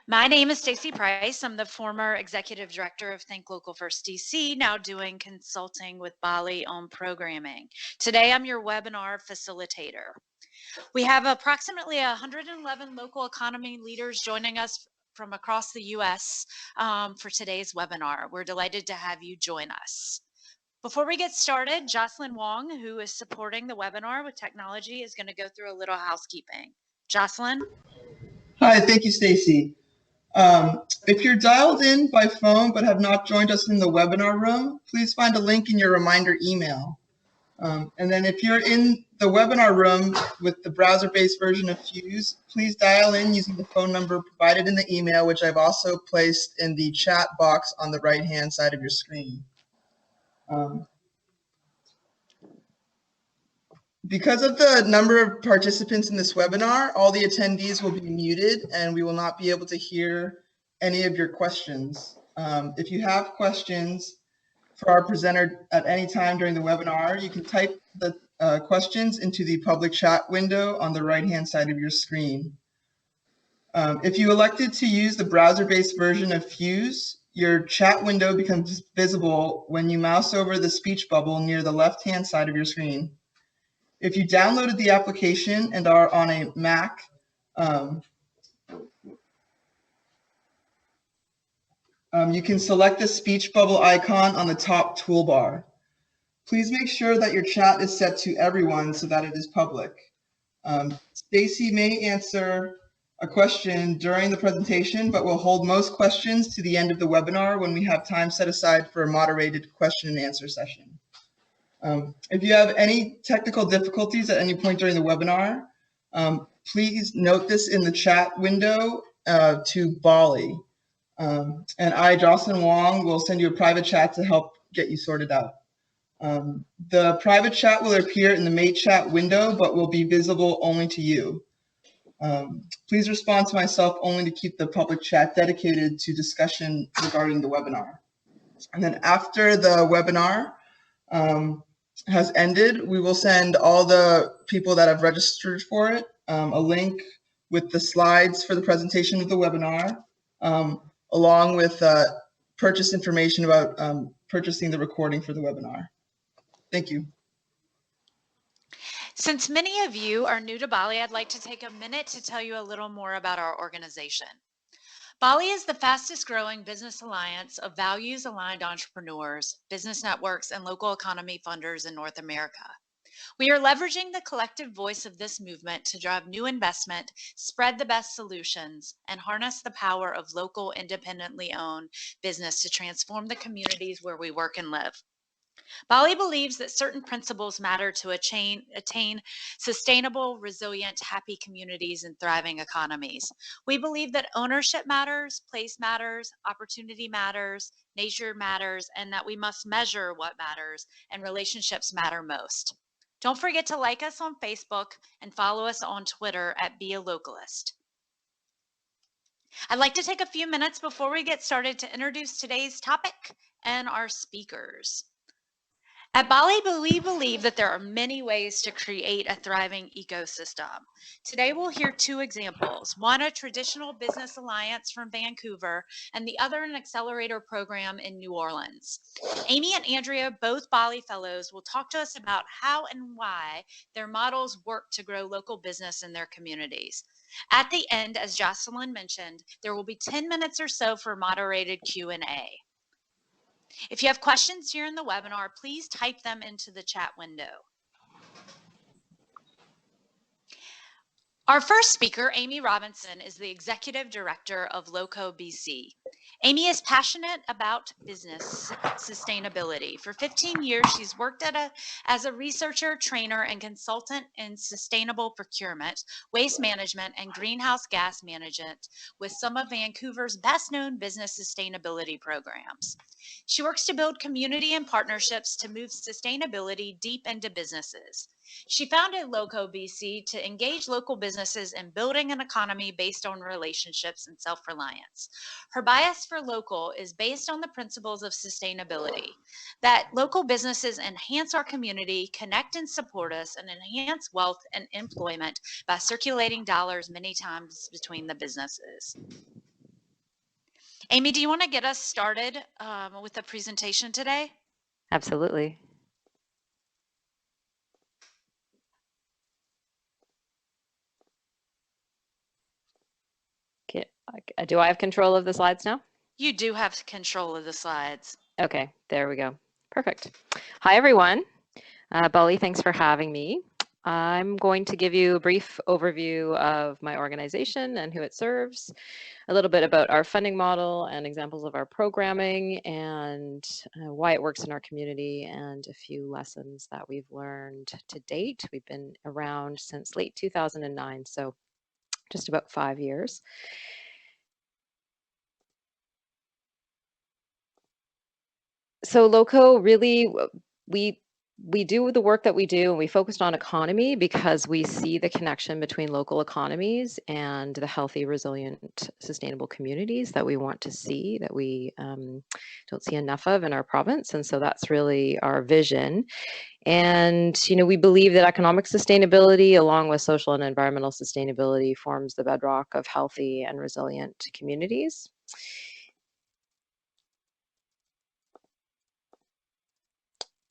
My name is Stacy Price. I'm the former executive director of Think Local First DC, now doing consulting with BALLE on programming. Today, I'm your webinar facilitator. We have approximately 111 local economy leaders joining us from across the U.S. For today's webinar. We're delighted to have you join us. Before we get started, Jocelyn Wong, who is supporting the webinar with technology, is going to go through a little housekeeping. Jocelyn? Hi, thank you, Stacy. If you're dialed in by phone but have not joined us in the webinar room, please find a link in your reminder email. And then if you're in the webinar room with the browser-based version of Fuse, please dial in using the phone number provided in the email, which I've also placed in the chat box on the right-hand side of your screen. Because of the number of participants in this webinar, all the attendees will be muted and we will not be able to hear any of your questions. If you have questions for our presenter at any time during the webinar, you can type the questions into the public chat window on the right-hand side of your screen. If you elected to use the browser-based version of Fuse, your chat window becomes visible when you mouse over the speech bubble near the left-hand side of your screen. If you downloaded the application and are on a Mac, you can select the speech bubble icon on the top toolbar. Please make sure that your chat is set to everyone so that it is public. Stacy may answer a question during the presentation, but we'll hold most questions to the end of the webinar when we have time set aside for a moderated question and answer session. If you have any technical difficulties at any point during the webinar, please note this in the chat window to BALLE. And I, Jocelyn Wong, will send you a private chat to help get you sorted out. The private chat will appear in the mate chat window, but will be visible only to you. Please respond to myself only to keep the public chat dedicated to discussion regarding the webinar. And then after the webinar has ended, we will send all the people that have registered for it a link with the slides for the presentation of the webinar, along with purchase information about purchasing the recording for the webinar. Thank you. Since many of you are new to BALLE, I'd like to take a minute to tell you a little more about our organization. BALLE is the fastest growing business alliance of values-aligned entrepreneurs, business networks, and local economy funders in North America. We are leveraging the collective voice of this movement to drive new investment, spread the best solutions, and harness the power of local, independently owned business to transform the communities where we work and live. BALLE believes that certain principles matter to attain sustainable, resilient, happy communities and thriving economies. We believe that ownership matters, place matters, opportunity matters, nature matters, and that we must measure what matters, and relationships matter most. Don't forget to like us on Facebook and follow us on Twitter at Be a Localist. I'd like to take a few minutes before we get started to introduce today's topic and our speakers. At BALLE, we believe that there are many ways to create a thriving ecosystem. Today, we'll hear two examples, one a traditional business alliance from Vancouver, and the other an accelerator program in New Orleans. Amy and Andrea, both BALLE fellows, will talk to us about how and why their models work to grow local business in their communities. At the end, as Jocelyn mentioned, there will be 10 minutes or so for moderated Q&A. If you have questions during the webinar, please type them into the chat window. Our first speaker, Amy Robinson, is the Executive Director of LOCO BC. Amy is passionate about business sustainability. For 15 years, she's worked as a researcher, trainer, and consultant in sustainable procurement, waste management, and greenhouse gas management with some of Vancouver's best-known business sustainability programs. She works to build community and partnerships to move sustainability deep into businesses. She founded LOCO BC to engage local businesses in building an economy based on relationships and self-reliance. Her bias for local is based on the principles of sustainability, that local businesses enhance our community, connect and support us, and enhance wealth and employment by circulating dollars many times between the businesses. Amy, do you want to get us started with the presentation today? Absolutely. Okay. Do I have control of the slides now? You do have control of the slides. Okay, there we go. Perfect. Hi, everyone. BALLE, thanks for having me. I'm going to give you a brief overview of my organization and who it serves, a little bit about our funding model and examples of our programming and why it works in our community, and a few lessons that we've learned to date. We've been around since late 2009, so just about 5 years. So LOCO really, we do the work that we do, and we focused on economy because we see the connection between local economies and the healthy, resilient, sustainable communities that we want to see, that we don't see enough of in our province. And so that's really our vision. And, we believe that economic sustainability, along with social and environmental sustainability, forms the bedrock of healthy and resilient communities.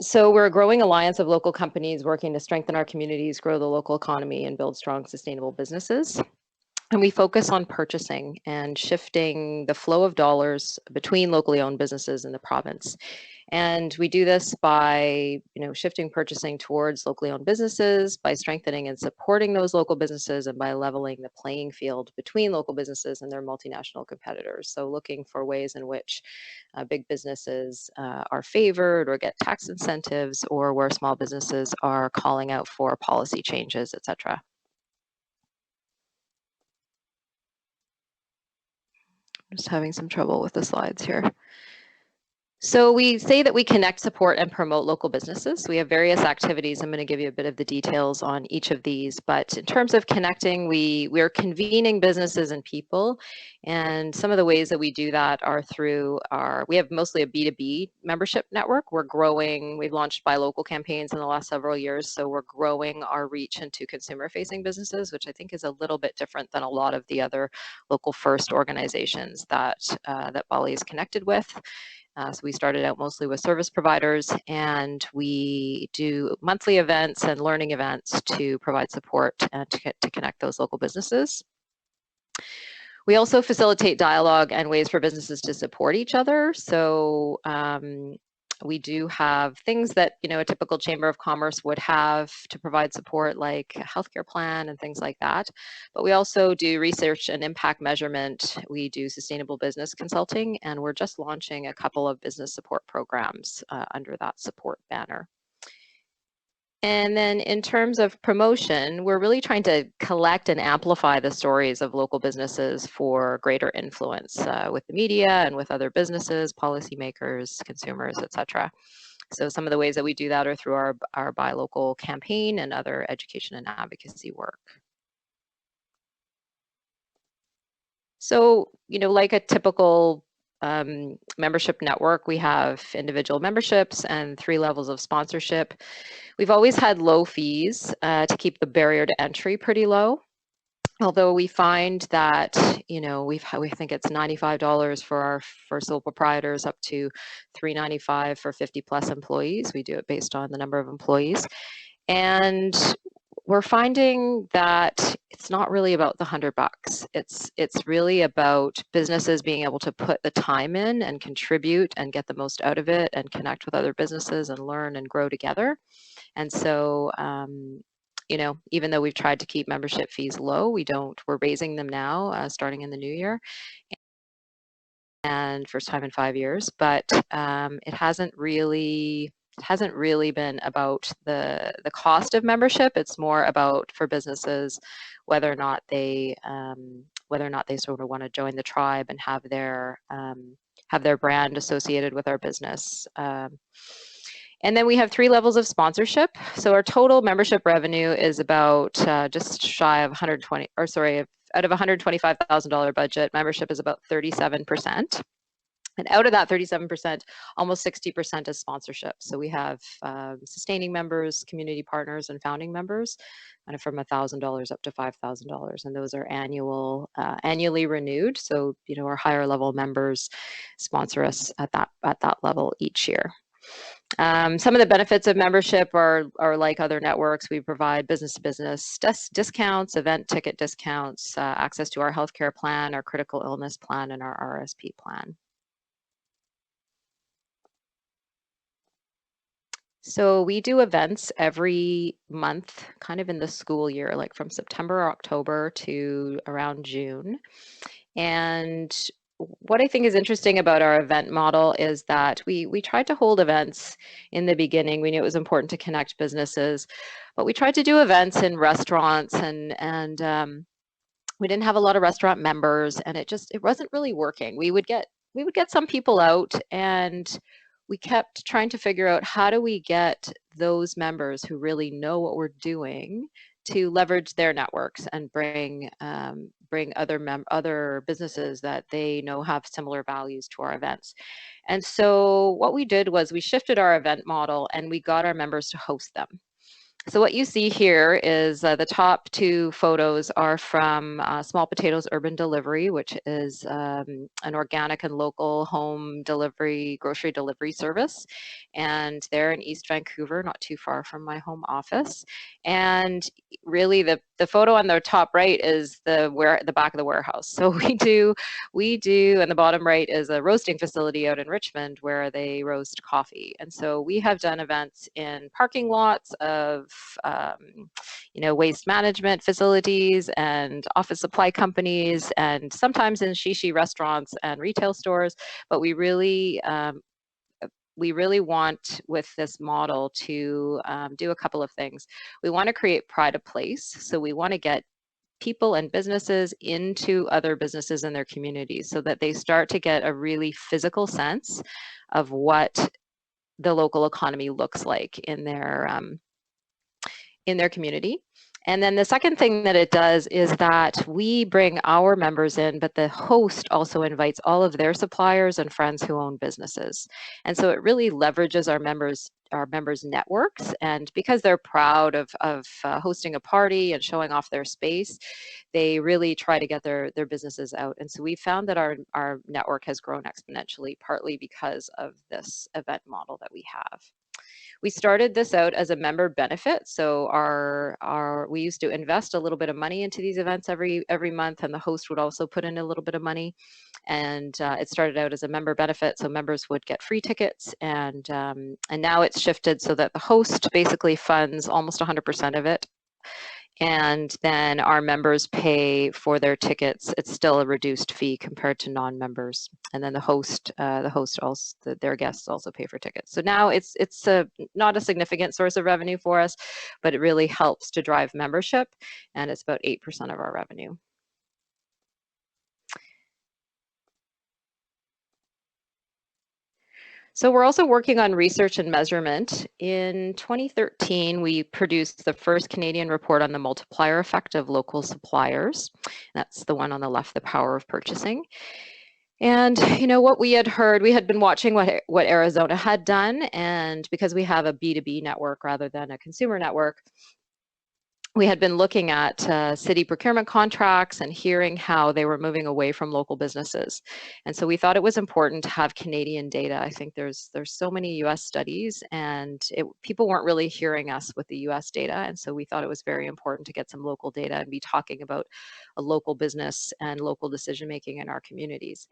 So we're a growing alliance of local companies working to strengthen our communities, grow the local economy, and build strong, sustainable businesses. And we focus on purchasing and shifting the flow of dollars between locally owned businesses in the province. And we do this by, shifting purchasing towards locally owned businesses, by strengthening and supporting those local businesses, and by leveling the playing field between local businesses and their multinational competitors. So looking for ways in which big businesses are favored or get tax incentives, or where small businesses are calling out for policy changes, et cetera. Just having some trouble with the slides here. So we say that we connect, support, and promote local businesses. We have various activities. I'm going to give you a bit of the details on each of these. But in terms of connecting, we're convening businesses and people. And some of the ways that we do that are through we have mostly a B2B membership network. We're growing. We've launched buy local campaigns in the last several years. So we're growing our reach into consumer-facing businesses, which I think is a little bit different than a lot of the other local first organizations that BALLE is connected with. So we started out mostly with service providers, and we do monthly events and learning events to provide support and to connect those local businesses. We also facilitate dialogue and ways for businesses to support each other. So we do have things that a typical chamber of commerce would have to provide support, like a healthcare plan and things like that. But we also do research and impact measurement. We do sustainable business consulting, and we're just launching a couple of business support programs under that support banner. And then in terms of promotion, we're really trying to collect and amplify the stories of local businesses for greater influence with the media and with other businesses, policymakers, consumers, et cetera. So some of the ways that we do that are through our Buy Local campaign and other education and advocacy work. So, like a typical membership network, we have individual memberships and 3 levels of sponsorship. We've always had low fees to keep the barrier to entry pretty low. Although we find that, we think it's $95 for our sole proprietors, up to $395 for 50+ employees. We do it based on the number of employees. And we're finding that it's not really about the $100. It's really about businesses being able to put the time in and contribute and get the most out of it and connect with other businesses and learn and grow together. And so, even though we've tried to keep membership fees low, we're raising them now, starting in the new year, and first time in 5 years. But it hasn't really been about the cost of membership. It's more about, for businesses, whether or not they sort of want to join the tribe and have their brand associated with our business. And then we have 3 levels of sponsorship. So our total membership revenue is about just shy of out of $125,000 budget, membership is about 37%. And out of that 37%, almost 60% is sponsorship. So we have sustaining members, community partners, and founding members, kind of from $1,000 up to $5,000, and those are annually renewed. So our higher level members sponsor us at that level each year. Some of the benefits of membership are like other networks. We provide business-to-business discounts, event ticket discounts, access to our healthcare plan, our critical illness plan, and our RSP plan. So we do events every month, kind of in the school year, like from September or October to around June. And what I think is interesting about our event model is that we tried to hold events in the beginning. We knew it was important to connect businesses, but we tried to do events in restaurants, and we didn't have a lot of restaurant members, and it wasn't really working. We would get some people out, and we kept trying to figure out how do we get those members who really know what we're doing to leverage their networks and bring other businesses that they know have similar values to our events. And so what we did was we shifted our event model and we got our members to host them. So what you see here is the top two photos are from Small Potatoes Urban Delivery, which is an organic and local home delivery, grocery delivery service. And they're in East Vancouver, not too far from my home office. And really the photo on the top right is the back of the warehouse. So we do, and the bottom right is a roasting facility out in Richmond where they roast coffee. And so we have done events in parking lots of waste management facilities and office supply companies, and sometimes in shishi restaurants and retail stores. But we really want with this model to do a couple of things. We want to create pride of place. So we want to get people and businesses into other businesses in their communities so that they start to get a really physical sense of what the local economy looks like in their community. And then the second thing that it does is that we bring our members in, but the host also invites all of their suppliers and friends who own businesses. And so it really leverages our members' networks. And because they're proud of hosting a party and showing off their space, they really try to get their businesses out. And so we found that our network has grown exponentially, partly because of this event model that we have. We started this out as a member benefit. So we used to invest a little bit of money into these events every month, and the host would also put in a little bit of money. And it started out as a member benefit, so members would get free tickets. And now it's shifted so that the host basically funds almost 100% of it. And then our members pay for their tickets. It's still a reduced fee compared to non-members. And then the host also, their guests also pay for tickets. So now it's not a significant source of revenue for us, but it really helps to drive membership, and it's about 8% of our revenue. So we're also working on research and measurement. In 2013, we produced the first Canadian report on the multiplier effect of local suppliers. That's the one on the left, the power of purchasing. And what we had heard, we had been watching what Arizona had done, and because we have a B2B network rather than a consumer network, we had been looking at city procurement contracts and hearing how they were moving away from local businesses. And so we thought it was important to have Canadian data. I think there's so many US studies, and people weren't really hearing us with the US data. And so we thought it was very important to get some local data and be talking about a local business and local decision-making in our communities.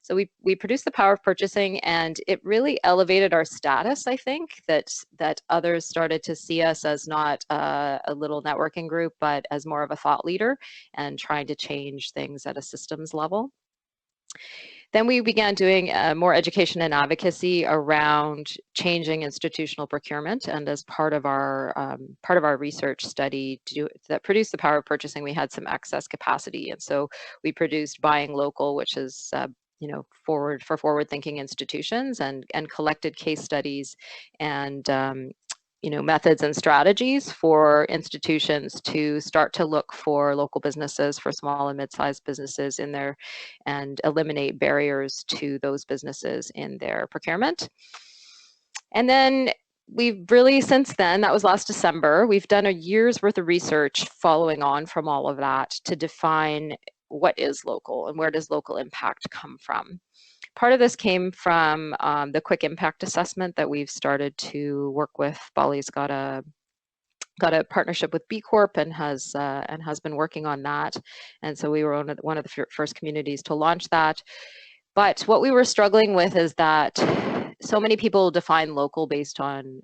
So we produced the power of purchasing, and it really elevated our status. I think that others started to see us as not a little networking group, but as more of a thought leader and trying to change things at a systems level. Then we began doing more education and advocacy around changing institutional procurement. And as part of our research study that produced the power of purchasing, we had some excess capacity, and so we produced Buying Local, which is forward-thinking institutions, and collected case studies and methods and strategies for institutions to start to look for local businesses, for small and mid-sized businesses in there, and eliminate barriers to those businesses in their procurement. And then we've really, since then, that was last December, we've done a year's worth of research following on from all of that to define what is local and where does local impact come from. Part of this came from the quick impact assessment that we've started to work with. BALLE's got a partnership with B Corp and has been working on that. And so we were one of the first communities to launch that. But what we were struggling with is that so many people define local based on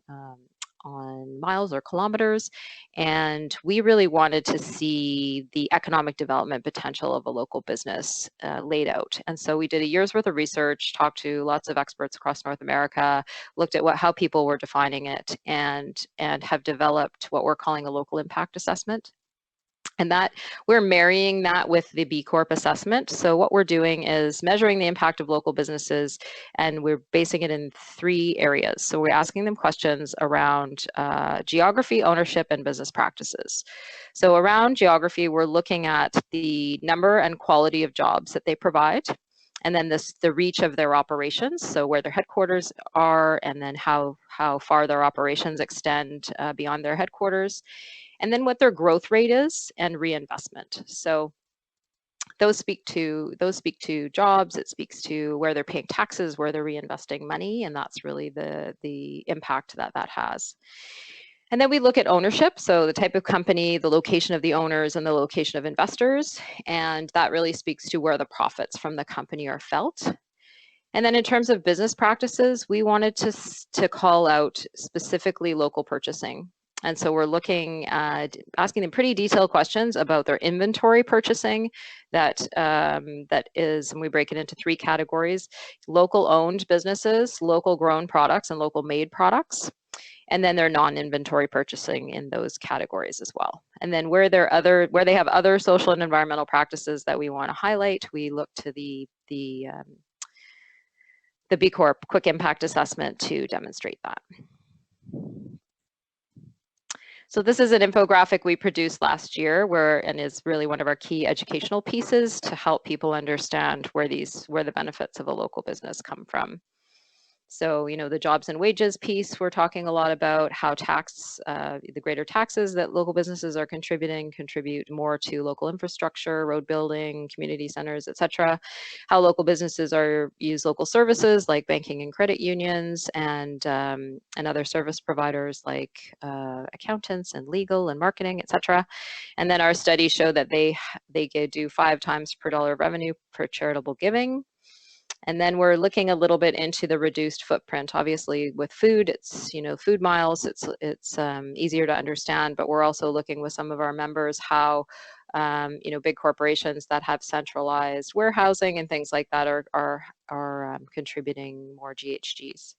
miles or kilometers, and we really wanted to see the economic development potential of a local business laid out. And so we did a year's worth of research, talked to lots of experts across North America, looked at how people were defining it, and have developed what we're calling a local impact assessment. And that we're marrying that with the B Corp assessment. So what we're doing is measuring the impact of local businesses, and we're basing it in 3 areas. So we're asking them questions around geography, ownership, and business practices. So around geography, we're looking at the number and quality of jobs that they provide, and then the reach of their operations, so where their headquarters are, and then how far their operations extend beyond their headquarters. And then what their growth rate is and reinvestment. So those speak to jobs. It speaks to where they're paying taxes, where they're reinvesting money, and that's really the impact that has. And then we look at ownership, so the type of company, the location of the owners, and the location of investors, and that really speaks to where the profits from the company are felt. And then in terms of business practices, we wanted to call out specifically local purchasing. And so we're looking at asking them pretty detailed questions about their inventory purchasing. That is, and we break it into 3 categories: local owned businesses, local grown products, and local made products. And then their non-inventory purchasing in those categories as well. And then where they have other social and environmental practices that we want to highlight, we look to the B Corp quick impact assessment to demonstrate that. So this is an infographic we produced last year, and is really one of our key educational pieces to help people understand where the benefits of a local business come from. So, the jobs and wages piece, we're talking a lot about how the greater taxes that local businesses are contribute more to local infrastructure, road building, community centers, etc. How local businesses use local services like banking and credit unions, and other service providers like accountants and legal and marketing, etc. And then our studies show that they do 5 times per dollar of revenue per charitable giving. And then we're looking a little bit into the reduced footprint. Obviously, with food, it's food miles. It's easier to understand. But we're also looking with some of our members how big corporations that have centralized warehousing and things like that are contributing more GHGs.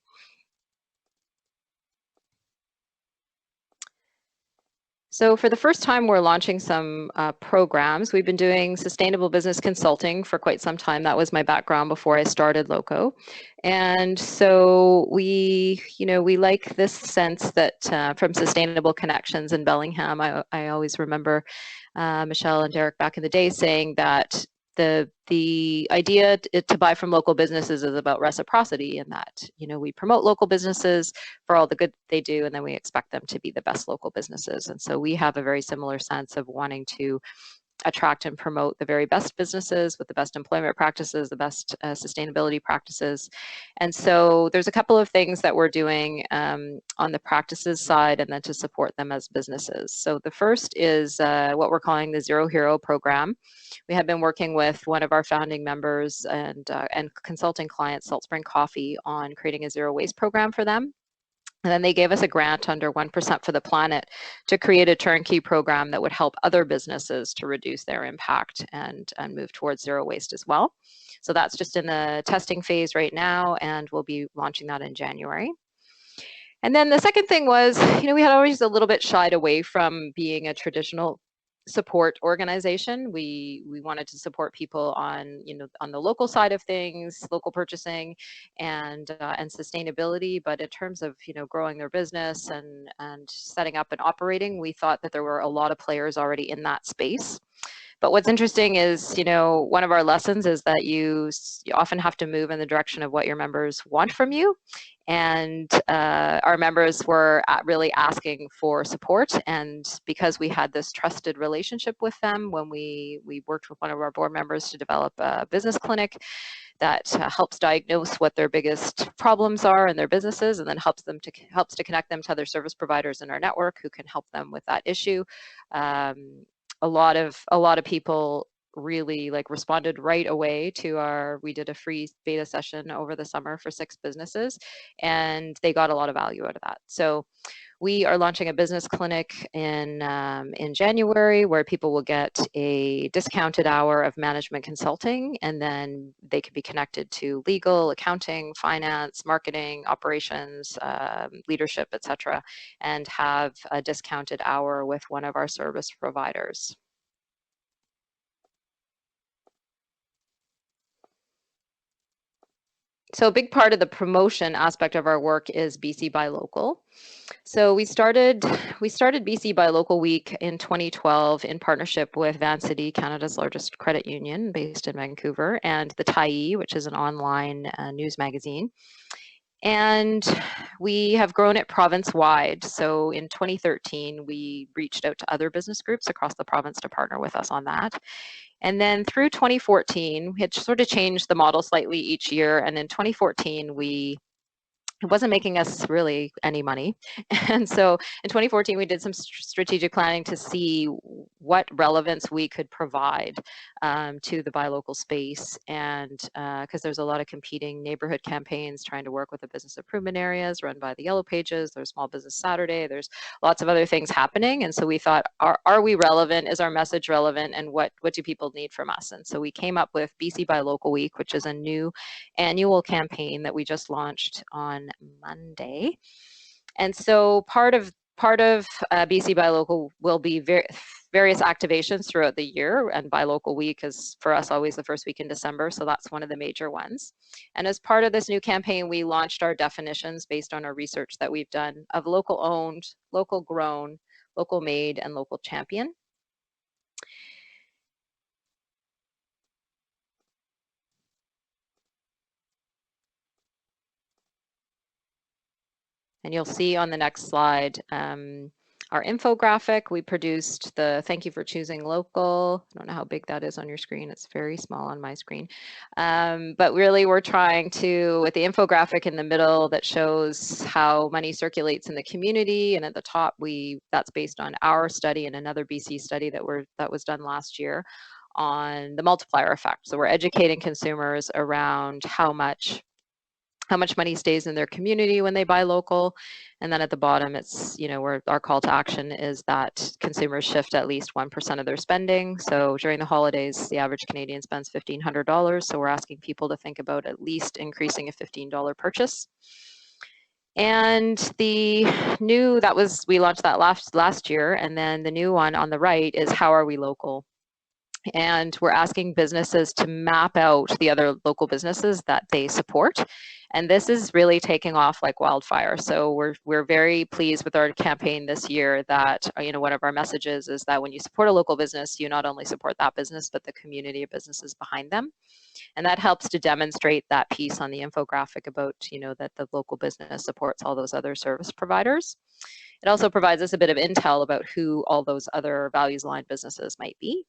So for the first time, we're launching some programs. We've been doing sustainable business consulting for quite some time. That was my background before I started LOCO. And so we like this sense that from Sustainable Connections in Bellingham, I always remember Michelle and Derek back in the day saying that the idea to buy from local businesses is about reciprocity, and that we promote local businesses for all the good they do, and then we expect them to be the best local businesses. And so we have a very similar sense of wanting to attract and promote the very best businesses with the best employment practices, the best sustainability practices. And so there's a couple of things that we're doing on the practices side, and then to support them as businesses. So the first is what we're calling the Zero Hero program. We have been working with one of our founding members and consulting client, Salt Spring Coffee, on creating a zero waste program for them. And then they gave us a grant under 1% for the Planet to create a turnkey program that would help other businesses to reduce their impact and move towards zero waste as well. So that's just in the testing phase right now, and we'll be launching that in January. And then the second thing was, we had always a little bit shied away from being a traditional support organization. We wanted to support people on, on the local side of things, local purchasing and sustainability. But in terms of, growing their business and setting up and operating, we thought that there were a lot of players already in that space. But what's interesting is, one of our lessons is that you often have to move in the direction of what your members want from you. And our members were really asking for support. And because we had this trusted relationship with them, when we worked with one of our board members to develop a business clinic that helps diagnose what their biggest problems are in their businesses, and then helps to connect them to other service providers in our network who can help them with that issue. A lot of people really responded right away to we did a free beta session over the summer for 6 businesses, and they got a lot of value out of that. So we are launching a business clinic in January, where people will get a discounted hour of management consulting, and then they can be connected to legal, accounting, finance, marketing, operations, leadership, etc., and have a discounted hour with one of our service providers. So a big part of the promotion aspect of our work is BC Buy Local. So we started BC Buy Local Week in 2012 in partnership with Vancity, Canada's largest credit union based in Vancouver, and the Tyee, which is an online news magazine. And we have grown it province-wide. So in 2013, we reached out to other business groups across the province to partner with us on that. And then through 2014, we had sort of changed the model slightly each year. And in 2014, it wasn't making us really any money. And so in 2014, we did some strategic planning to see what relevance we could provide to the buy local space. And because there's a lot of competing neighborhood campaigns trying to work with the business improvement areas run by the Yellow Pages, there's Small Business Saturday, there's lots of other things happening. And so we thought, are we relevant? Is our message relevant? And what do people need from us? And so we came up with BC Buy Local Week, which is a new annual campaign that we just launched on Monday. And so part of BC Buy Local will be various activations throughout the year, and Buy Local Week is for us always the first week in December, so that's one of the major ones. And as part of this new campaign, we launched our definitions based on our research that we've done of local owned, local grown, local made, and local champion. And you'll see on the next slide our infographic. We produced the thank you for choosing local. I don't know how big that is on your screen. It's very small on my screen. But really we're trying to, with the infographic in the middle that shows how money circulates in the community, and at the top that's based on our study and another BC study that was done last year on the multiplier effect. So we're educating consumers around how much money stays in their community when they buy local. And then at the bottom, it's, where our call to action is that consumers shift at least 1% of their spending. So during the holidays, the average Canadian spends $1,500. So we're asking people to think about at least increasing a $15 purchase. And we launched that last year. And then the new one on the right is how are we local? And we're asking businesses to map out the other local businesses that they support. And this is really taking off like wildfire. So we're very pleased with our campaign this year that, one of our messages is that when you support a local business, you not only support that business, but the community of businesses behind them. And that helps to demonstrate that piece on the infographic about, that the local business supports all those other service providers. It also provides us a bit of intel about who all those other values-aligned businesses might be.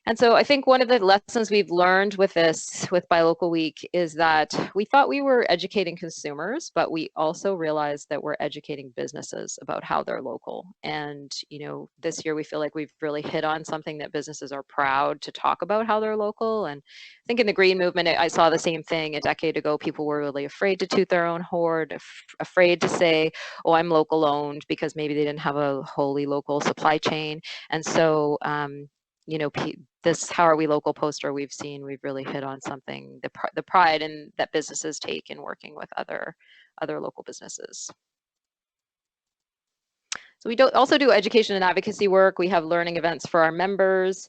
And so I think one of the lessons we've learned with Buy Local Week is that we thought we were educating consumers, but we also realized that we're educating businesses about how they're local. And, this year we feel like we've really hit on something that businesses are proud to talk about how they're local. And I think in the green movement, I saw the same thing a decade ago. People were really afraid to toot their own horn, afraid to say, oh, I'm local owned, because maybe they didn't have a wholly local supply chain. And so, this how are we local poster we've really hit on something, the pride that businesses take in working with other local businesses. So we also do education and advocacy work. We have learning events for our members.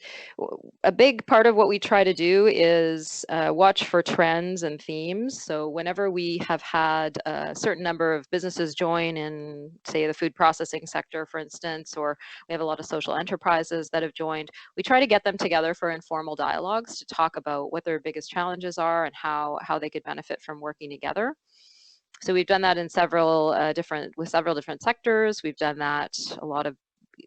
A big part of what we try to do is watch for trends and themes. So whenever we have had a certain number of businesses join in, say, the food processing sector, for instance, or we have a lot of social enterprises that have joined, we try to get them together for informal dialogues to talk about what their biggest challenges are and how they could benefit from working together. So we've done that in several different sectors. We've done that. A lot of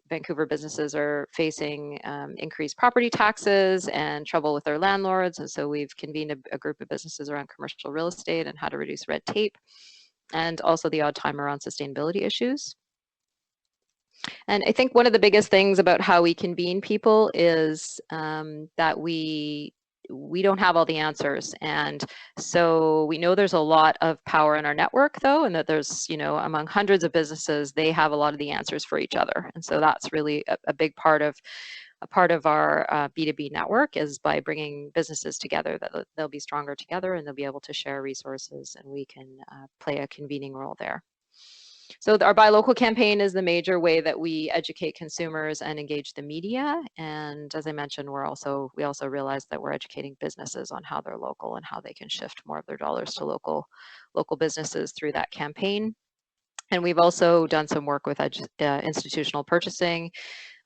Vancouver businesses are facing increased property taxes and trouble with their landlords. And so we've convened a group of businesses around commercial real estate and how to reduce red tape, and also the odd time around sustainability issues. And I think one of the biggest things about how we convene people is that we don't have all the answers. And so we know there's a lot of power in our network, though, and that there's, among hundreds of businesses, they have a lot of the answers for each other. And so that's really a big part of our B2B network, is by bringing businesses together, that they'll be stronger together and they'll be able to share resources, and we can play a convening role there. So our Buy Local campaign is the major way that we educate consumers and engage the media. And as I mentioned, we also realize that we're educating businesses on how they're local and how they can shift more of their dollars to local businesses through that campaign. And we've also done some work with institutional purchasing.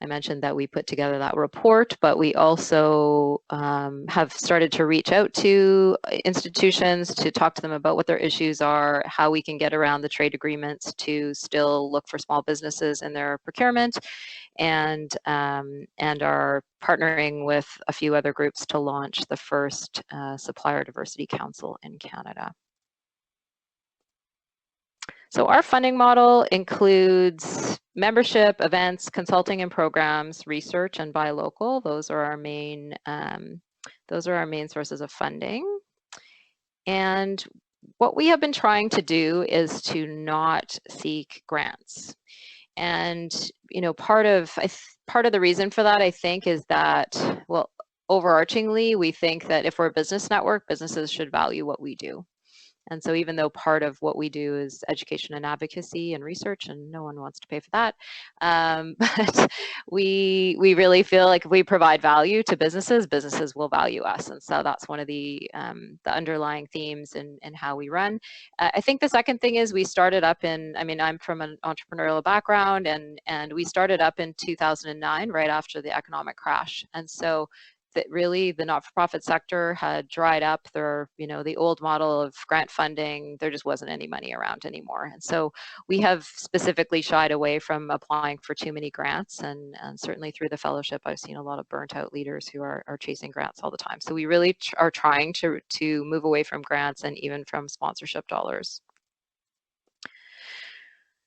I mentioned that we put together that report, but we also have started to reach out to institutions to talk to them about what their issues are, how we can get around the trade agreements to still look for small businesses in their procurement, and are partnering with a few other groups to launch the first Supplier Diversity Council in Canada. So our funding model includes membership, events, consulting and programs, research, and Buy Local. Those are our main sources of funding. And what we have been trying to do is to not seek grants. And part of the reason for that, I think, is that, well, overarchingly, we think that if we're a business network, businesses should value what we do. And so even though part of what we do is education and advocacy and research, and no one wants to pay for that, but we really feel like if we provide value to businesses, businesses will value us. And so that's one of the underlying themes in how we run. I think the second thing is we started up I'm from an entrepreneurial background, and we started up in 2009, right after the economic crash. And so that really the not-for-profit sector had dried up. The old model of grant funding, there just wasn't any money around anymore. And so we have specifically shied away from applying for too many grants. And certainly through the fellowship, I've seen a lot of burnt out leaders who are chasing grants all the time. So we really are trying to move away from grants and even from sponsorship dollars.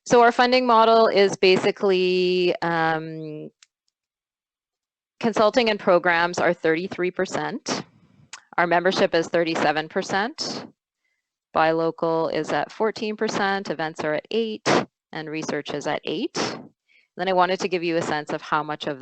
So our funding model is basically consulting and programs are 33%. Our membership is 37%. Buy Local is at 14%. Events are at 8%, and research is at 8%. Then I wanted to give you a sense of how much of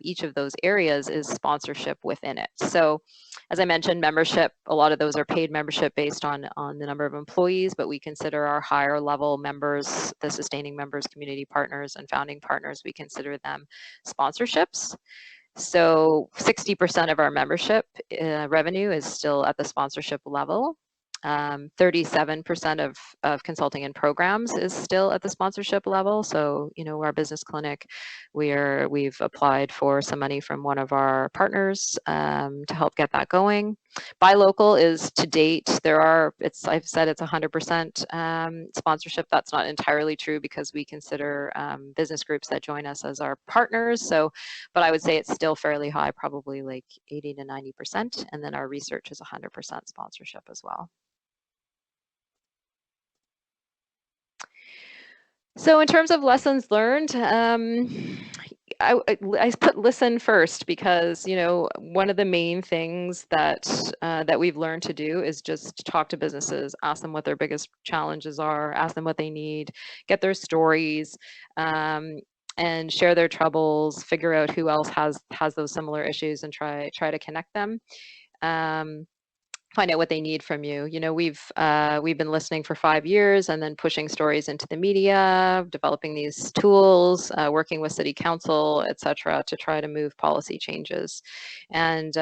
each of those areas is sponsorship within it. So as I mentioned, membership, a lot of those are paid membership based on the number of employees, but we consider our higher level members, the sustaining members, community partners, and founding partners, we consider them sponsorships. So 60% of our membership revenue is still at the sponsorship level. 37% of consulting and programs is still at the sponsorship level. So, our business clinic, we've applied for some money from one of our partners to help get that going. Buy Local is, to date, I've said it's 100% sponsorship. That's not entirely true because we consider business groups that join us as our partners. So, but I would say it's still fairly high, probably like 80 to 90%. And then our research is 100% sponsorship as well. So in terms of lessons learned, I put listen first because, one of the main things that we've learned to do is just talk to businesses, ask them what their biggest challenges are, ask them what they need, get their stories, and share their troubles, figure out who else has those similar issues and try to connect them. find out what they need from you. You know, we've been listening for 5 years and then pushing stories into the media, developing these tools, working with city council, et cetera, to try to move policy changes. And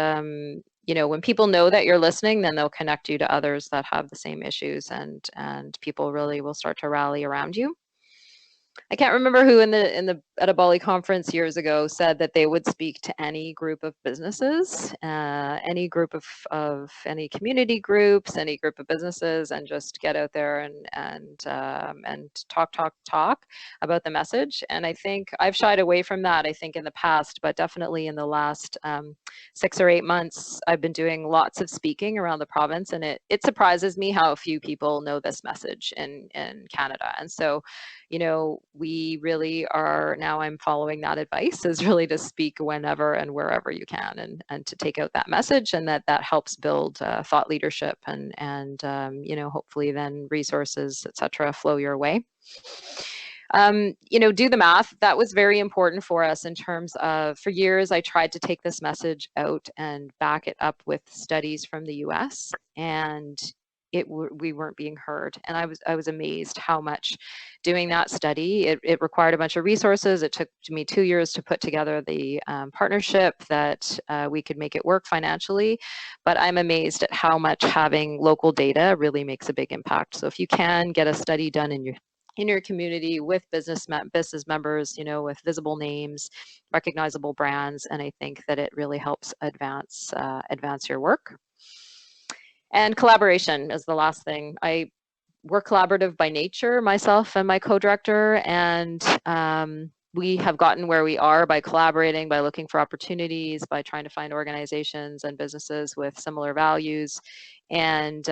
you know, when people know that you're listening, then they'll connect you to others that have the same issues, and people really will start to rally around you. I can't remember who at a BALLE conference years ago said that they would speak to any group of businesses, any group of any community groups, any group of businesses, and just get out there and talk about the message. And I think I've shied away from that, I think, in the past, but definitely in the last 6 or 8 months, I've been doing lots of speaking around the province, and it surprises me how few people know this message in Canada. And so, you know, we really are, now I'm following that advice, is really to speak whenever and wherever you can, and to take out that message, and that helps build thought leadership, and you know, hopefully then resources, et cetera, flow your way. You know, do the math. That was very important for us in terms of, for years, I tried to take this message out and back it up with studies from the US, and we weren't being heard. And I was amazed how much doing that study, it required a bunch of resources. It took me 2 years to put together the partnership that we could make it work financially. But I'm amazed at how much having local data really makes a big impact. So if you can get a study done in your community with business members, you know, with visible names, recognizable brands, and I think that it really helps advance your work. And collaboration is the last thing. We're collaborative by nature, myself and my co-director, and we have gotten where we are by collaborating, by looking for opportunities, by trying to find organizations and businesses with similar values. And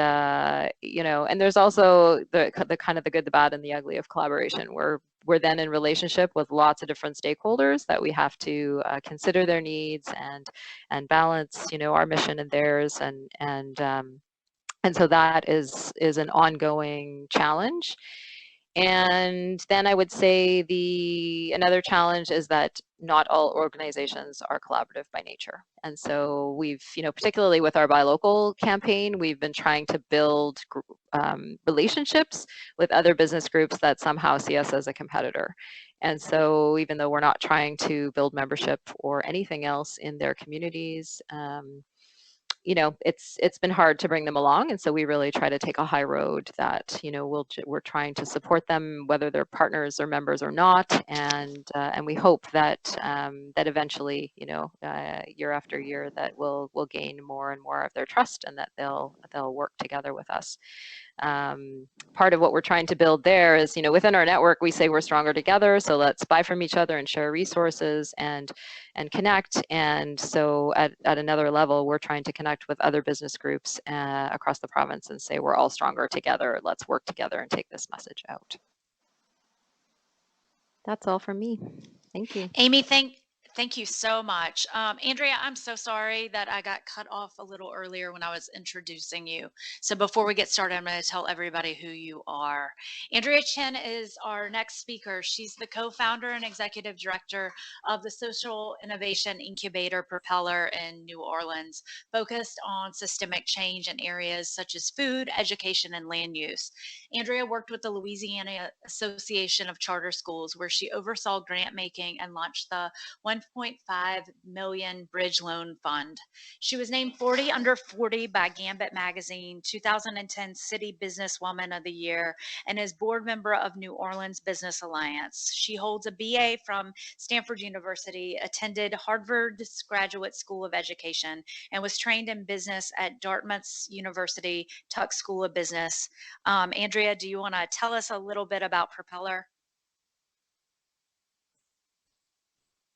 you know, and there's also the kind of the good, the bad, and the ugly of collaboration. We're then in relationship with lots of different stakeholders that we have to consider their needs and balance, you know, our mission and theirs, and so that is an ongoing challenge. And then I would say another challenge is that not all organizations are collaborative by nature. And so we've, you know, particularly with our Buy Local campaign, we've been trying to build relationships with other business groups that somehow see us as a competitor. And so even though we're not trying to build membership or anything else in their communities, you know, it's been hard to bring them along, and so we really try to take a high road that, you know, we're trying to support them whether they're partners or members or not, and we hope that that eventually, you know, year after year, that we'll gain more and more of their trust, and that they'll work together with us. Part of what we're trying to build there is, you know, within our network, we say we're stronger together, so let's buy from each other and share resources and connect. And so at another level, we're trying to connect with other business groups across the province and say we're all stronger together. Let's work together and take this message out. That's all from me. Thank you. Amy, thank you so much. Andrea, I'm so sorry that I got cut off a little earlier when I was introducing you. So before we get started, I'm going to tell everybody who you are. Andrea Chen is our next speaker. She's the co-founder and executive director of the social innovation incubator Propeller in New Orleans, focused on systemic change in areas such as food, education, and land use. Andrea worked with the Louisiana Association of Charter Schools, where she oversaw grant making and launched the 1.5 million Bridge Loan Fund. She was named 40 Under 40 by Gambit Magazine, 2010 City Businesswoman of the Year, and is board member of New Orleans Business Alliance. She holds a BA from Stanford University, attended Harvard's Graduate School of Education, and was trained in business at Dartmouth University Tuck School of Business. Andrea, do you want to tell us a little bit about Propeller?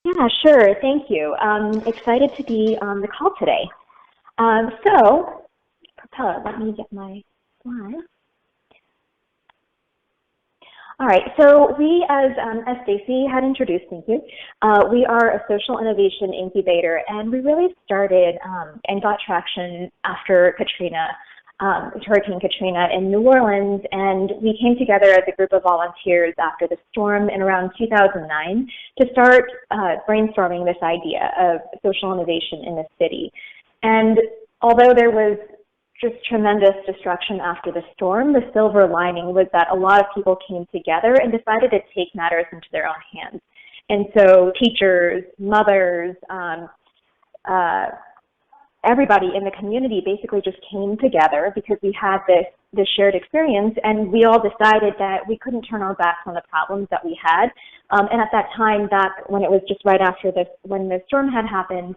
Yeah, sure. Thank you. Excited to be on the call today. So, Propeller, let me get my slide. All right, so we, as Stacy had introduced, thank you, we are a social innovation incubator, and we really started and got traction after Hurricane Katrina in New Orleans, and we came together as a group of volunteers after the storm in around 2009 to start brainstorming this idea of social innovation in the city. And although there was just tremendous destruction after the storm, the silver lining was that a lot of people came together and decided to take matters into their own hands. And so teachers, mothers, everybody in the community basically just came together because we had this shared experience, and we all decided that we couldn't turn our backs on the problems that we had. And at that time, back when it was just right after when the storm had happened,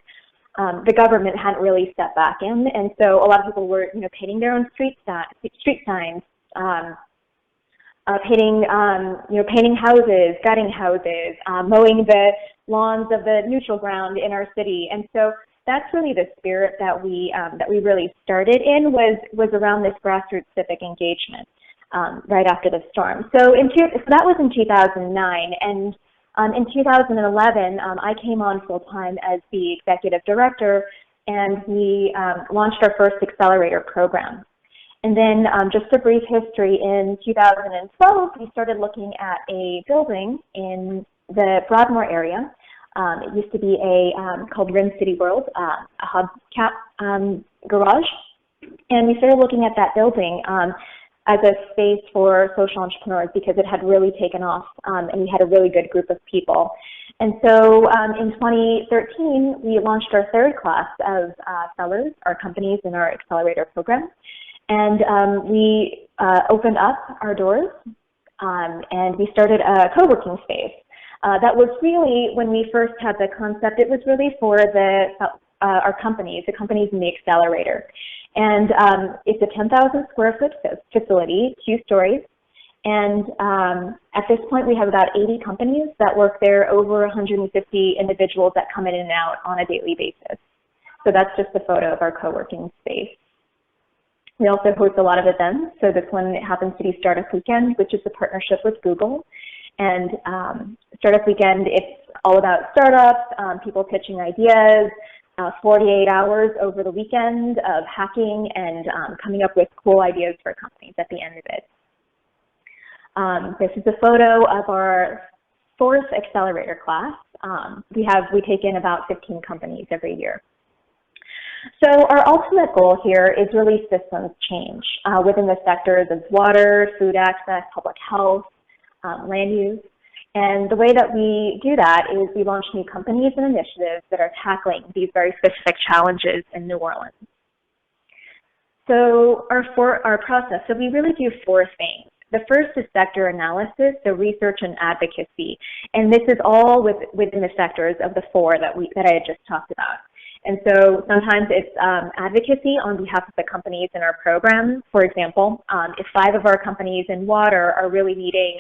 the government hadn't really stepped back in, and so a lot of people were, painting their own street signs, painting houses, gutting houses, mowing the lawns of the neutral ground in our city. And so that's really the spirit that we really started in, was around this grassroots civic engagement right after the storm. So that was in 2009, and in 2011, I came on full-time as the executive director, and we launched our first Accelerator program. And then just a brief history, in 2012, we started looking at a building in the Broadmoor area. It used to be called Rim City World, a hubcap garage. And we started looking at that building as a space for social entrepreneurs because it had really taken off, and we had a really good group of people. And so in 2013, we launched our third class of sellers, our companies in our Accelerator program. And we opened up our doors, and we started a co-working space. That was really, when we first had the concept, it was really for our companies, the companies in the Accelerator. And it's a 10,000 square foot facility, 2 stories. And at this point, we have about 80 companies that work there, over 150 individuals that come in and out on a daily basis. So that's just a photo of our co-working space. We also host a lot of events. So this one happens to be Startup Weekend, which is a partnership with Google. And Startup Weekend, it's all about startups, people pitching ideas, 48 hours over the weekend of hacking and coming up with cool ideas for companies at the end of it. This is a photo of our 4th Accelerator class. We take in about 15 companies every year. So our ultimate goal here is really systems change within the sectors of water, food access, public health, land use. And the way that we do that is we launch new companies and initiatives that are tackling these very specific challenges in New Orleans. So our process, so we really do 4 things. The first is sector analysis, so research and advocacy. And this is all within the sectors of the 4 that I had just talked about. And so sometimes it's advocacy on behalf of the companies in our program. For example, if 5 of our companies in water are really needing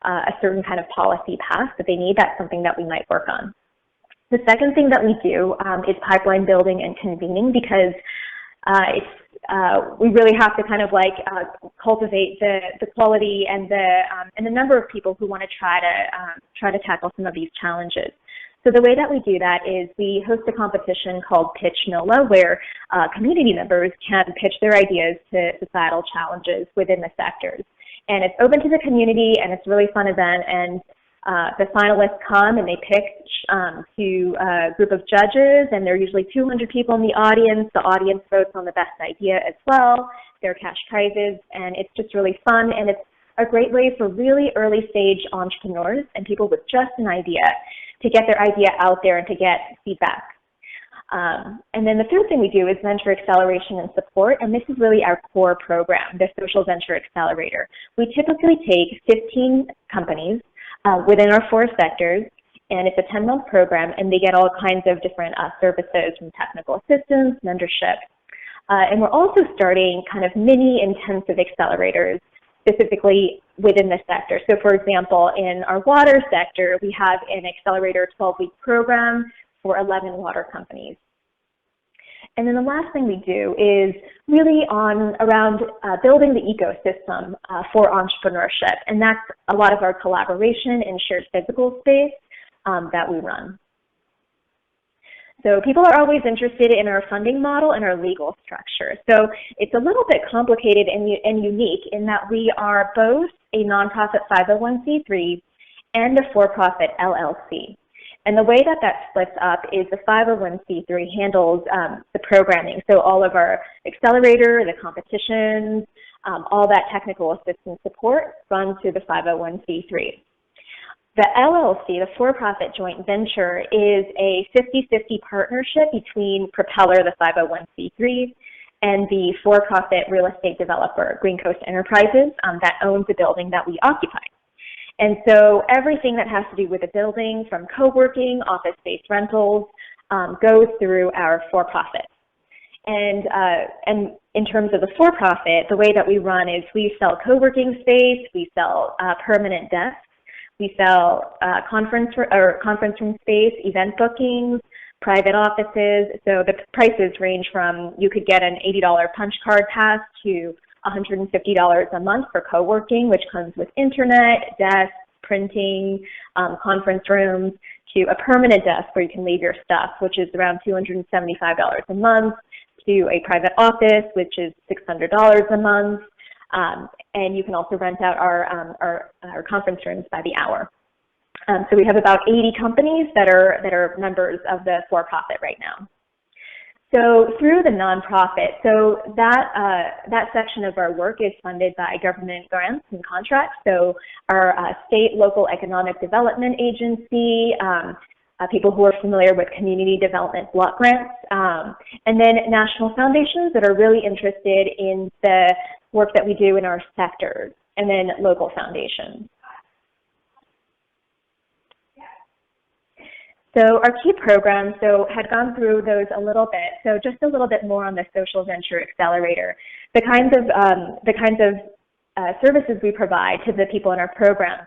a certain kind of policy path that they need, that's something that we might work on. The second thing that we do is pipeline building and convening, because we really have to kind of cultivate the quality and the number of people who want to try to tackle some of these challenges. So the way that we do that is we host a competition called Pitch NOLA, where community members can pitch their ideas to societal challenges within the sectors. And it's open to the community, and it's a really fun event. And the finalists come and they pitch to a group of judges, and there are usually 200 people in the audience. The audience votes on the best idea as well. There are cash prizes, and it's just really fun. And it's a great way for really early stage entrepreneurs and people with just an idea to get their idea out there and to get feedback. And then the third thing we do is venture acceleration and support, and this is really our core program, the Social Venture Accelerator. We typically take 15 companies within our 4 sectors, and it's a 10-month program, and they get all kinds of different services, from technical assistance, mentorship. And we're also starting kind of mini intensive accelerators specifically within the sector. So for example, in our water sector, we have an Accelerator 12-week program for 11 water companies. And then the last thing we do is really around building the ecosystem for entrepreneurship. And that's a lot of our collaboration and shared physical space that we run. So people are always interested in our funding model and our legal structure. So it's a little bit complicated and unique in that we are both a nonprofit 501c3 and a for-profit LLC. And the way that that splits up is the 501c3 handles the programming. So all of our accelerator, the competitions, all that technical assistance support runs through the 501c3. The LLC, the for-profit joint venture, is a 50-50 partnership between Propeller, the 501c3, and the for-profit real estate developer, Green Coast Enterprises, that owns the building that we occupy. And so everything that has to do with the building, from co-working, office-based rentals, goes through our for-profit. And in terms of the for-profit, the way that we run is we sell co-working space, we sell permanent desks, we sell conference room space, event bookings, private offices. So the prices range from, you could get an $80 punch card pass to $150 a month for co-working, which comes with internet, desks, printing, conference rooms, to a permanent desk where you can leave your stuff, which is around $275 a month, to a private office, which is $600 a month. And you can also rent out our conference rooms by the hour. So we have about 80 companies that are members of the for-profit right now. So through the nonprofit, so that section of our work is funded by government grants and contracts. So our state, local economic development agency, people who are familiar with community development block grants, and then national foundations that are really interested in the work that we do in our sectors, and then local foundations. So our key programs, had gone through those a little bit. So just a little bit more on the Social Venture Accelerator. The kinds of services we provide to the people in our program.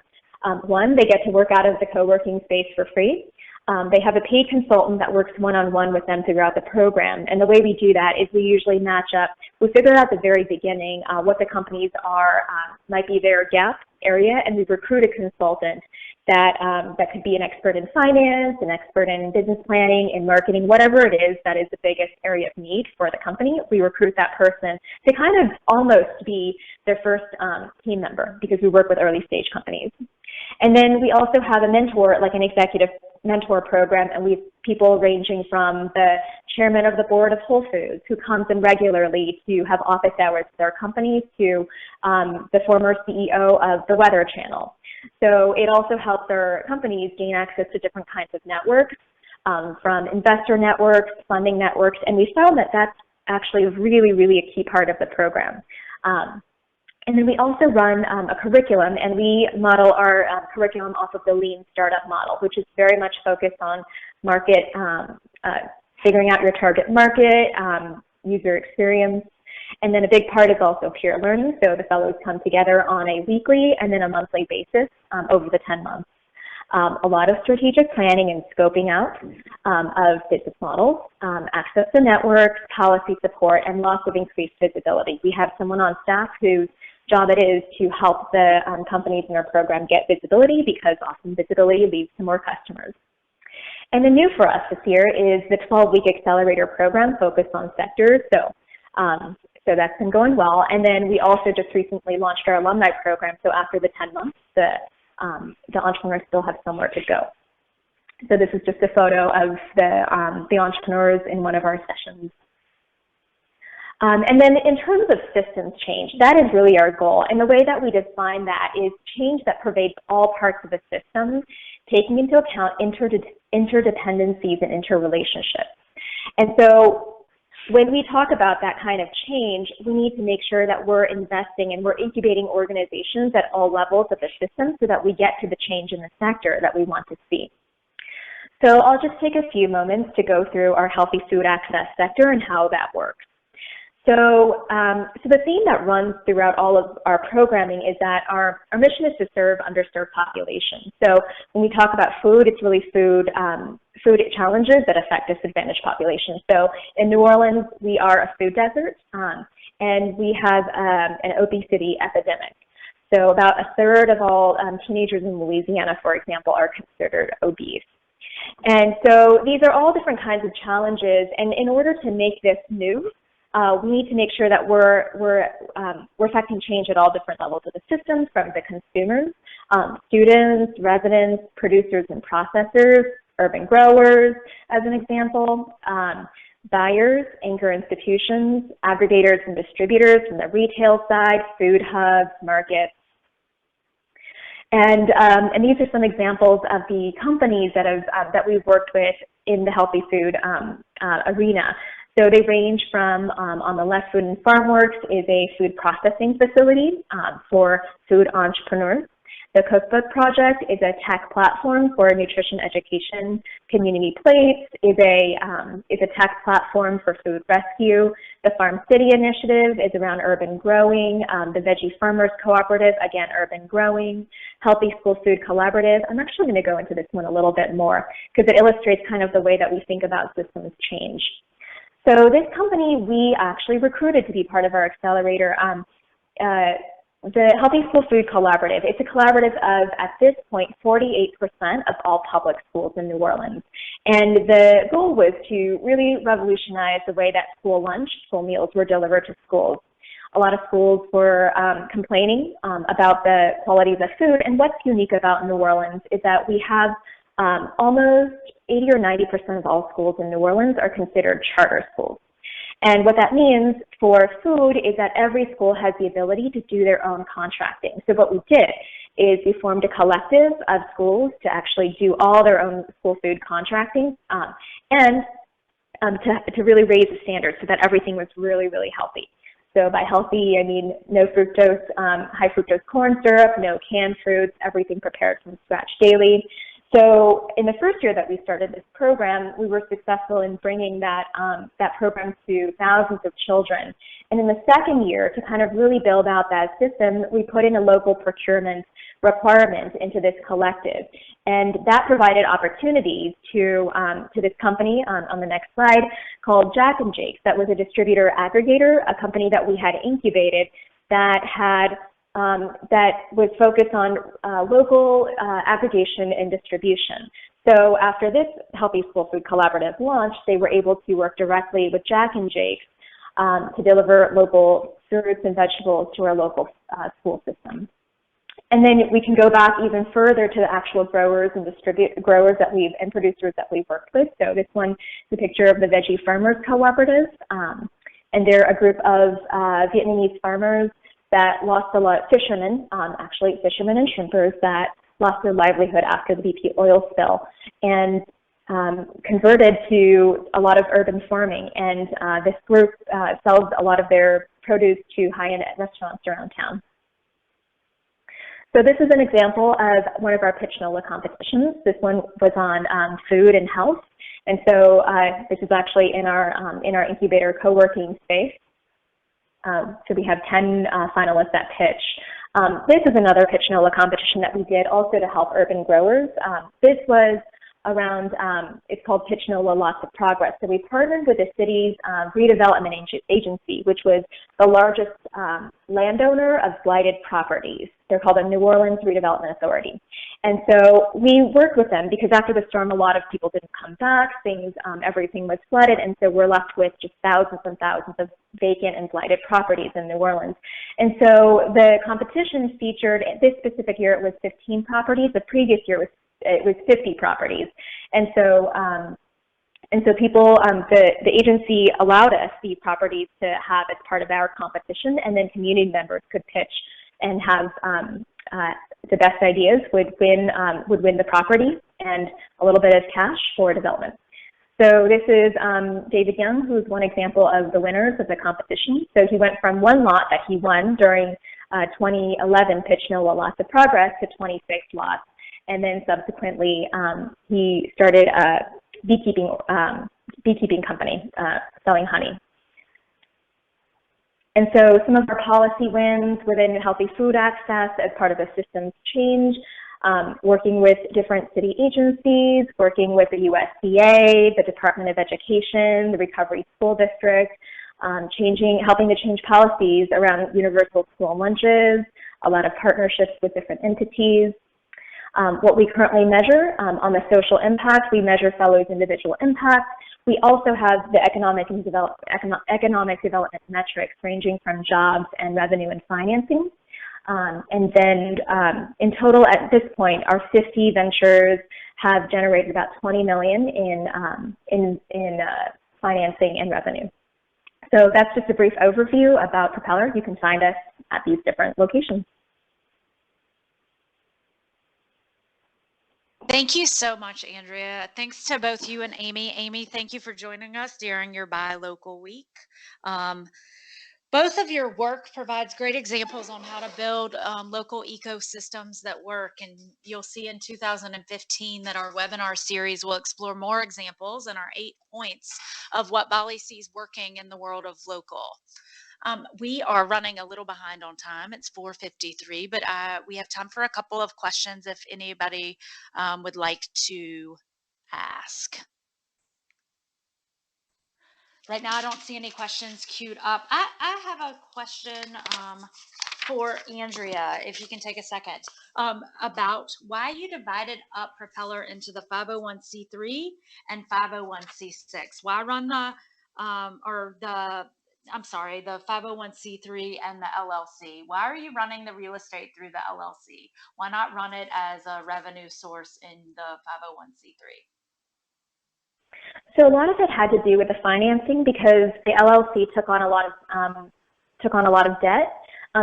One, they get to work out of the co-working space for free. They have a paid consultant that works one-on-one with them throughout the program. And the way we do that is we usually match up, we figure out at the very beginning what the companies are, might be their gap area, and we recruit a consultant that could be an expert in finance, an expert in business planning, in marketing, whatever it is that is the biggest area of need for the company. We recruit that person to kind of almost be their first team member, because we work with early stage companies. And then we also have a mentor, like an executive mentor program, and we have people ranging from the chairman of the board of Whole Foods, who comes in regularly to have office hours with our companies, to the former CEO of the Weather Channel. So it also helps our companies gain access to different kinds of networks, from investor networks, funding networks, and we found that that's actually really, really a key part of the program. And then we also run a curriculum, and we model our curriculum off of the lean startup model, which is very much focused on market, figuring out your target market, user experience. And then a big part is also peer learning. So the fellows come together on a weekly and then a monthly basis over the 10 months. A lot of strategic planning and scoping out of business models, access to networks, policy support, and lots of increased visibility. We have someone on staff whose job it is to help the companies in our program get visibility, because often visibility leads to more customers. And the new for us this year is the 12-week accelerator program focused on sectors. So that's been going well. And then we also just recently launched our alumni program. So after the 10 months, the entrepreneurs still have somewhere to go. So this is just a photo of the entrepreneurs in one of our sessions. And then in terms of systems change, that is really our goal. And the way that we define that is change that pervades all parts of the system, taking into account interdependencies and interrelationships. And so when we talk about that kind of change, we need to make sure that we're investing and we're incubating organizations at all levels of the system so that we get to the change in the sector that we want to see. So I'll just take a few moments to go through our healthy food access sector and how that works. So the theme that runs throughout all of our programming is that our mission is to serve underserved populations. So when we talk about food, it's really food challenges that affect disadvantaged populations. So in New Orleans, we are a food desert, and we have an obesity epidemic. So about a third of all teenagers in Louisiana, for example, are considered obese. And so these are all different kinds of challenges, and in order to make this new, we need to make sure that we're affecting change at all different levels of the system, from the consumers, students, residents, producers, and processors, urban growers, as an example, buyers, anchor institutions, aggregators and distributors from the retail side, food hubs, markets. And these are some examples of the companies that that we've worked with in the healthy food arena. So they range from, on the left, Food and Farm Works is a food processing facility for food entrepreneurs. The Cookbook Project is a tech platform for nutrition education. Community Plates is a tech platform for food rescue. The Farm City Initiative is around urban growing. The Veggie Farmers Cooperative, again, urban growing. Healthy School Food Collaborative. I'm actually going to go into this one a little bit more because it illustrates kind of the way that we think about systems change. So this company, we actually recruited to be part of our accelerator. The Healthy School Food Collaborative, it's a collaborative of, at this point, 48% of all public schools in New Orleans. And the goal was to really revolutionize the way that school lunch, school meals were delivered to schools. A lot of schools were complaining about the quality of the food, and what's unique about New Orleans is that we have almost 80 or 90% of all schools in New Orleans are considered charter schools. And what that means for food is that every school has the ability to do their own contracting. So what we did is we formed a collective of schools to actually do all their own school food contracting and to really raise the standards so that everything was really, really healthy. So by healthy, I mean no fructose, high fructose corn syrup, no canned fruits, everything prepared from scratch daily. So in the first year that we started this program, we were successful in bringing that program to thousands of children. And in the second year, to kind of really build out that system, we put in a local procurement requirement into this collective. And that provided opportunities to this company on the next slide called Jack and Jake's. That was a distributor aggregator, a company that we had incubated that had that was focused on local aggregation and distribution. So after this Healthy School Food Collaborative launched, they were able to work directly with Jack and Jake's to deliver local fruits and vegetables to our local school system. And then we can go back even further to the actual growers and growers that and producers that we've worked with. So this one is a picture of the Veggie Farmers Cooperative, and they're a group of Vietnamese farmers that lost a lot, fishermen and shrimpers that lost their livelihood after the BP oil spill and converted to a lot of urban farming. And this group sells a lot of their produce to high-end restaurants around town. So this is an example of one of our pitch NOLA competitions. This one was on food and health. And so this is actually in our incubator co-working space. So we have 10 finalists that pitch. This is another pitch NOLA competition that we did also to help urban growers. This was around, it's called Pitch NOLA Lots of Progress. So we partnered with the city's redevelopment agency, which was the largest landowner of blighted properties. They're called the New Orleans Redevelopment Authority. And so we worked with them because after the storm, a lot of people didn't come back, everything was flooded, and so we're left with just thousands and thousands of vacant and blighted properties in New Orleans. And so the competition featured, this specific year it was 15 properties, the previous year it was 50 properties. And so people, the agency allowed us the properties to have as part of our competition, and then community members could pitch and have the best ideas would win the property and a little bit of cash for development. So this is David Young, who's one example of the winners of the competition. So he went from one lot that he won during 2011 Pitch NOLA Lots of Progress to 26 lots. And then subsequently, he started a beekeeping company selling honey. And so some of our policy wins within healthy food access as part of the systems change, working with different city agencies, working with the USDA, the Department of Education, the Recovery School District, helping to change policies around universal school lunches, a lot of partnerships with different entities. What we currently measure on the social impact, we measure fellows' individual impact. We also have the economic development metrics ranging from jobs and revenue and financing. And then in total at this point, our 50 ventures have generated about 20 million in financing and revenue. So that's just a brief overview about Propeller. You can find us at these different locations. Thank you so much, Andrea. Thanks to both you and Amy. Amy, thank you for joining us during your Buy Local week. Both of your work provides great examples on how to build local ecosystems that work. And you'll see in 2015 that our webinar series will explore more examples and our 8 points of what BALLE sees working in the world of local. We are running a little behind on time. It's 4:53, but we have time for a couple of questions if anybody would like to ask. Right now, I don't see any questions queued up. I have a question for Andrea, if you can take a second, about why you divided up Propeller into the 501c3 and 501c6. Why run the 501c3 and the LLC? Why are you running the real estate through the LLC? Why not run it as a revenue source in the 501c3? So a lot of it had to do with the financing because the LLC took on a lot of debt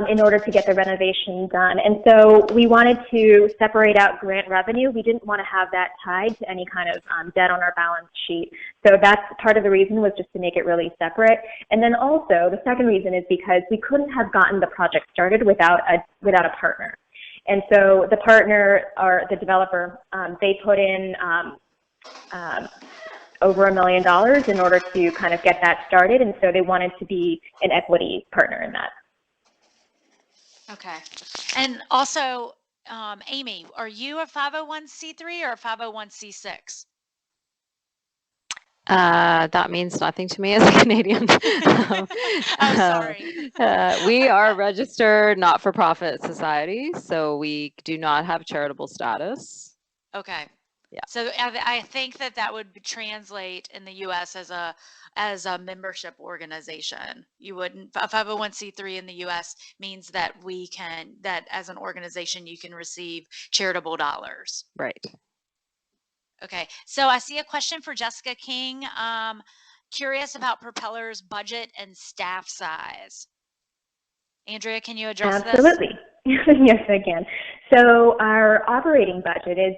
in order to get the renovation done. And so we wanted to separate out grant revenue. We didn't want to have that tied to any kind of debt on our balance sheet. So that's part of the reason, was just to make it really separate. And then also the second reason is because we couldn't have gotten the project started without a partner. And so the partner, or the developer, they put in over $1 million in order to kind of get that started. And so they wanted to be an equity partner in that. Okay. And also, Amy, are you a 501c3 or a 501c6? That means nothing to me as a Canadian. I'm sorry. We are registered not-for-profit society, so we do not have charitable status. Okay. Yeah. So I think that would translate in the U.S. as a membership organization. You wouldn't, a 501c3 in the U.S. means that that as an organization you can receive charitable dollars. Right. Okay. So I see a question for Jessica King. Curious about Propeller's budget and staff size. Andrea, can you address this? Absolutely. Yes, I can. So our operating budget is,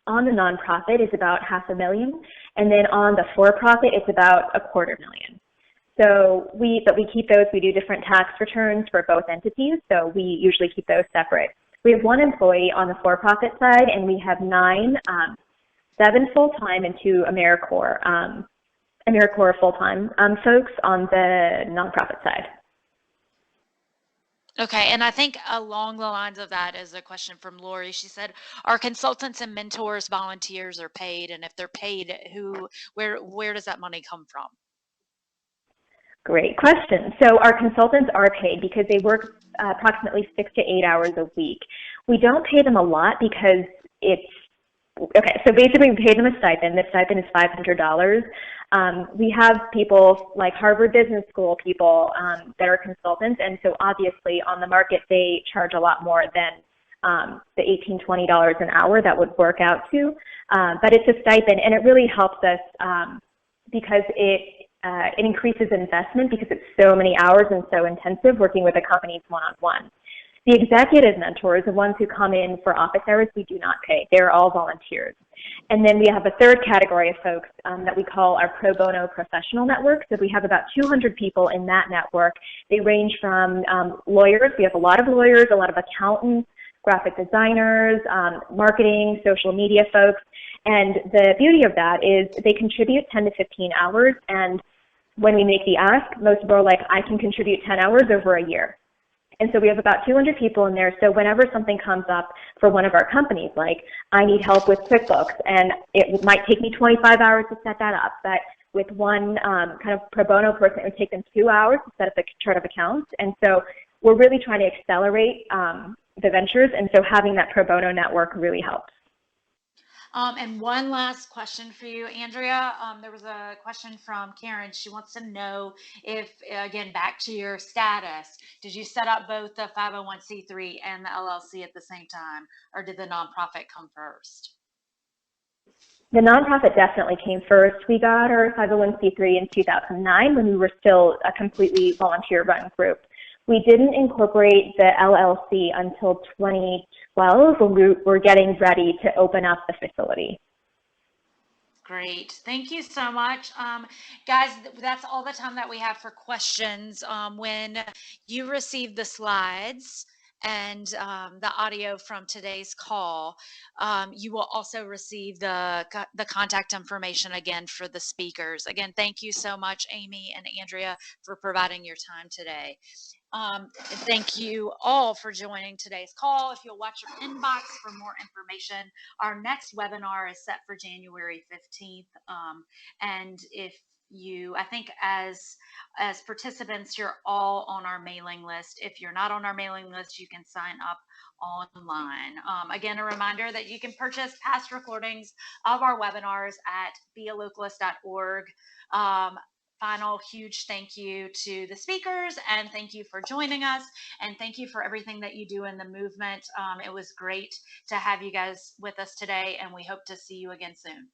on the nonprofit, is about $500,000, and then on the for-profit, it's about $250,000. So we keep those. We do different tax returns for both entities, so we usually keep those separate. We have 1 employee on the for-profit side, and we have 7 full-time and 2 AmeriCorps full-time folks on the nonprofit side. Okay, and I think along the lines of that is a question from Lori. She said, "Are consultants and mentors volunteers or paid? And if they're paid, where does that money come from?" Great question. So our consultants are paid because they work approximately 6 to 8 hours a week. We don't pay them a lot because okay, so basically we pay them a stipend. The stipend is $500. We have people like Harvard Business School people that are consultants, and so obviously on the market they charge a lot more than the $18, $20 an hour that would work out to. But it's a stipend, and it really helps us because it increases investment because it's so many hours and so intensive working with the companies one-on-one. The executive mentors, the ones who come in for office hours, we do not pay. They're all volunteers. And then we have a third category of folks that we call our pro bono professional network. So we have about 200 people in that network. They range from lawyers. We have a lot of lawyers, a lot of accountants, graphic designers, marketing, social media folks. And the beauty of that is they contribute 10 to 15 hours. And when we make the ask, most people are like, I can contribute 10 hours over a year. And so we have about 200 people in there. So whenever something comes up for one of our companies, like I need help with QuickBooks, and it might take me 25 hours to set that up, but with one kind of pro bono person, it would take them 2 hours to set up a chart of accounts. And so we're really trying to accelerate the ventures, and so having that pro bono network really helps. And one last question for you, Andrea. There was a question from Karen. She wants to know if, again, back to your status, did you set up both the 501c3 and the LLC at the same time, or did the nonprofit come first? The nonprofit definitely came first. We got our 501c3 in 2009 when we were still a completely volunteer-run group. We didn't incorporate the LLC until 2012 when we were getting ready to open up the facility. Great. Thank you so much. Guys, that's all the time that we have for questions. When you receive the slides and the audio from today's call, you will also receive the contact information again for the speakers. Again, thank you so much, Amy and Andrea, for providing your time today. Thank you all for joining today's call. If you'll watch your inbox for more information, our next webinar is set for January 15th. And if you, I think as participants, you're all on our mailing list. If you're not on our mailing list, you can sign up online. Again, a reminder that you can purchase past recordings of our webinars at bealocalist.org. Final huge thank you to the speakers, and thank you for joining us, and thank you for everything that you do in the movement. It was great to have you guys with us today, and we hope to see you again soon.